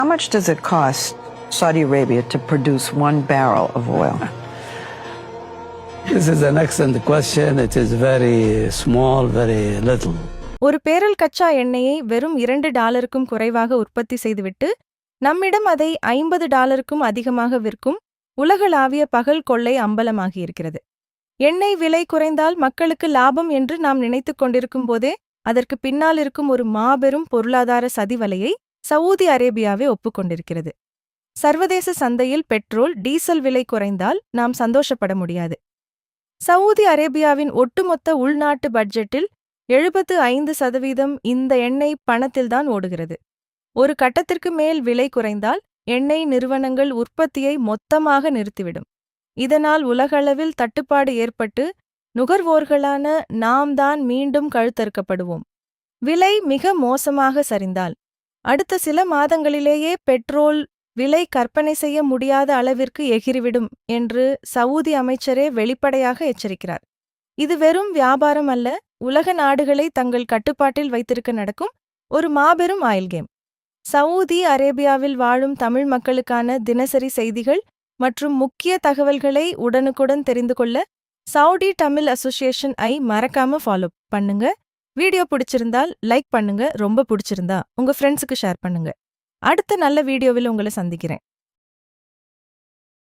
How much does it cost Saudi Arabia to produce 1 barrel of oil? This is an excellent question. It is very small, very little. ஒரு barrel கச்சா எண்ணெயை வெறும் $2க்கும் குறைவாக உற்பத்தி செய்துவிட்டு நம்மிடம் அதை $50க்கும் அதிகமாக விற்கும் உலகளாவிய பகல் கொள்ளை அம்பலமாகியிருக்கிறது. எண்ணெய் விலை குறைந்தால் மக்களுக்கு லாபம் என்று நாம் நினைத்துக் கொண்டிருக்கும் போதே அதற்கு பின்னால் இருக்கும் ஒரு மாபெரும் பொருளாதார சதிவலையை சவூதி அரேபியாவே ஒப்புக்கொண்டிருக்கிறது. சர்வதேச சந்தையில் பெட்ரோல், டீசல் விலை குறைந்தால் நாம் சந்தோஷப்பட முடியாது. சவூதி அரேபியாவின் ஒட்டுமொத்த உள்நாட்டு பட்ஜெட்டில் 75% இந்த எண்ணெய் பணத்தில்தான் ஓடுகிறது. ஒரு கட்டத்திற்கு மேல் விலை குறைந்தால் எண்ணெய் நிறுவனங்கள் உற்பத்தியை மொத்தமாக நிறுத்திவிடும். இதனால் உலகளவில் தட்டுப்பாடு ஏற்பட்டு நுகர்வோர்களான நாம் தான் மீண்டும் கழுத்தறுக்கப்படுவோம். விலை மிக மோசமாக சரிந்தால் அடுத்த சில மாதங்களிலேயே பெட்ரோல் விலை கற்பனை செய்ய முடியாத அளவிற்கு எகிறிவிடும் என்று சவூதி அமைச்சரே வெளிப்படையாக எச்சரிக்கிறார். இது வெறும் வியாபாரம் அல்ல, உலக நாடுகளை தங்கள் கட்டுப்பாட்டில் வைத்திருக்க நடக்கும் ஒரு மாபெரும் ஆயில் கேம். சவூதி அரேபியாவில் வாழும் தமிழ் மக்களுக்கான தினசரி செய்திகள் மற்றும் முக்கிய தகவல்களை உடனுக்குடன் தெரிந்து கொள்ள சவுடி தமிழ் அசோசியேஷன் மறக்காம ஃபாலோ பண்ணுங்க. வீடியோ பிடிச்சிருந்தால் லைக் பண்ணுங்க, ரொம்ப பிடிச்சிருந்தா உங்க ஃப்ரெண்ட்ஸுக்கு ஷேர் பண்ணுங்க. அடுத்த நல்ல வீடியோவில் உங்களை சந்திக்கிறேன்.